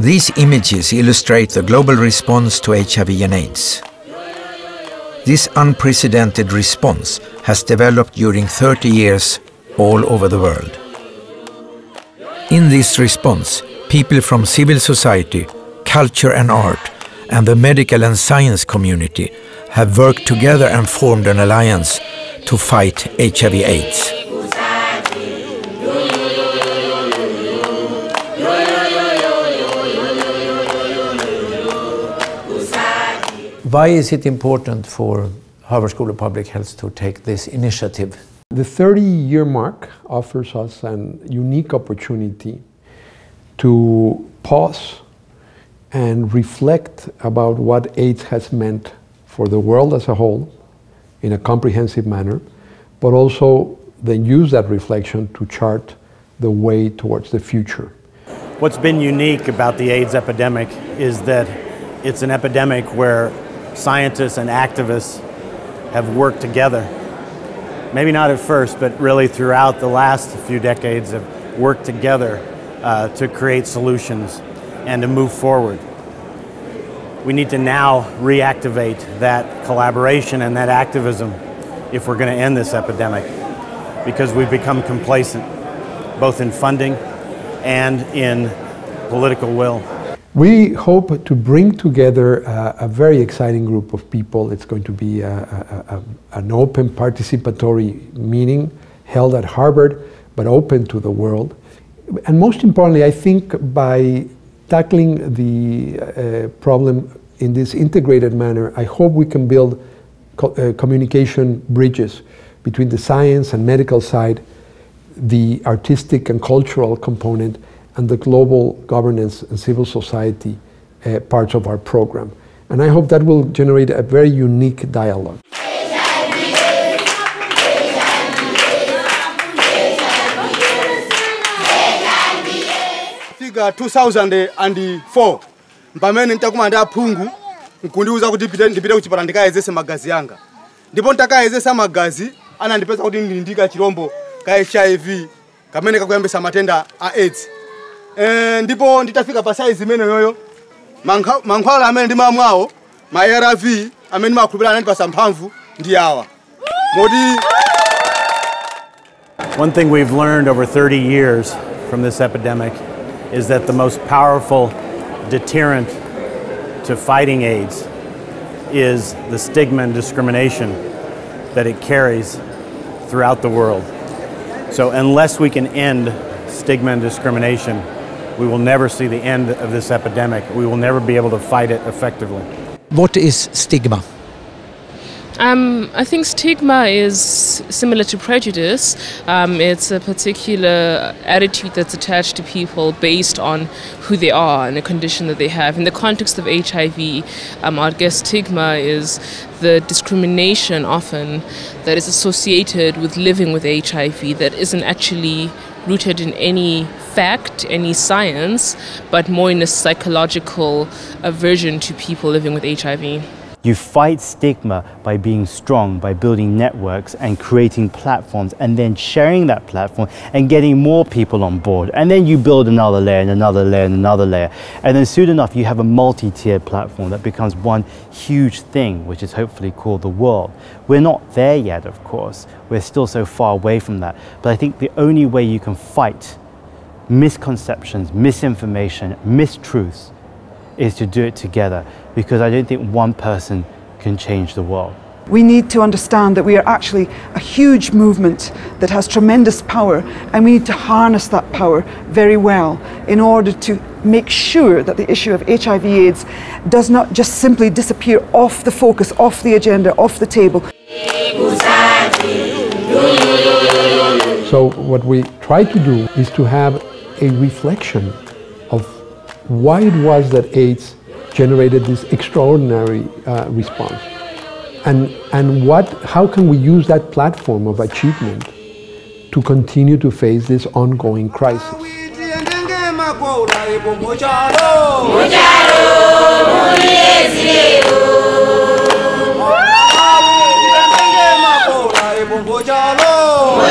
These images illustrate the global response to HIV and AIDS. This unprecedented response has developed during 30 years all over the world. In this response, people from civil society, culture and art, and the medical and science community have worked together and formed an alliance to fight HIV/AIDS. Why is it important for Harvard School of Public Health to take this initiative? The 30-year mark offers us a unique opportunity to pause and reflect about what AIDS has meant for the world as a whole in a comprehensive manner, but also then use that reflection to chart the way towards the future. What's been unique about the AIDS epidemic is that it's an epidemic where scientists and activists have worked together. Maybe not at first, but really throughout the last few decades have worked together to create solutions and to move forward. We need to now reactivate that collaboration and that activism if we're going to end this epidemic, because we've become complacent, both in funding and in political will. We hope to bring together a very exciting group of people. It's going to be an open participatory meeting held at Harvard, but open to the world. And most importantly, I think by tackling the problem in this integrated manner, I hope we can build communication bridges between the science and medical side, the artistic and cultural component, and the global governance and civil society parts of our program. And I hope that will generate a very unique dialogue. Fika 2004 mpamene nitakumanda phungu nkundiuza kuti ndipite kuchipata ndikayezese magazi yanga, ndipo ntakayezesa magazi anandipeza kuti ndindika chirombo ka HIV kamene kakuyambisa matenda a AIDS. Ndipo nditafika pa size imene yoyo mankhwala amene ndimamwawo ma ARV amene makhulupirana anandipasa mphamvu ndi awa modi. One thing we've learned over 30 years from this epidemic is that the most powerful deterrent to fighting AIDS is the stigma and discrimination that it carries throughout the world. So unless we can end stigma and discrimination, we will never see the end of this epidemic. We will never be able to fight it effectively. What is stigma? I think stigma is similar to prejudice. It's a particular attitude that's attached to people based on who they are and the condition that they have. In the context of HIV, I guess stigma is the discrimination often that is associated with living with HIV that isn't actually rooted in any fact, any science, but more in a psychological aversion to people living with HIV. You fight stigma by being strong, by building networks and creating platforms and then sharing that platform and getting more people on board. And then you build another layer and another layer and another layer. And then soon enough you have a multi-tiered platform that becomes one huge thing, which is hopefully called the world. We're not there yet, of course. We're still so far away from that. But I think the only way you can fight misconceptions, misinformation, mistruths is to do it together, because I don't think one person can change the world. We need to understand that we are actually a huge movement that has tremendous power, and we need to harness that power very well in order to make sure that the issue of HIV/AIDS does not just simply disappear off the focus, off the agenda, off the table. So what we try to do is to have a reflection of why it was that AIDS generated this extraordinary response, and how can we use that platform of achievement to continue to face this ongoing crisis. Mujalo,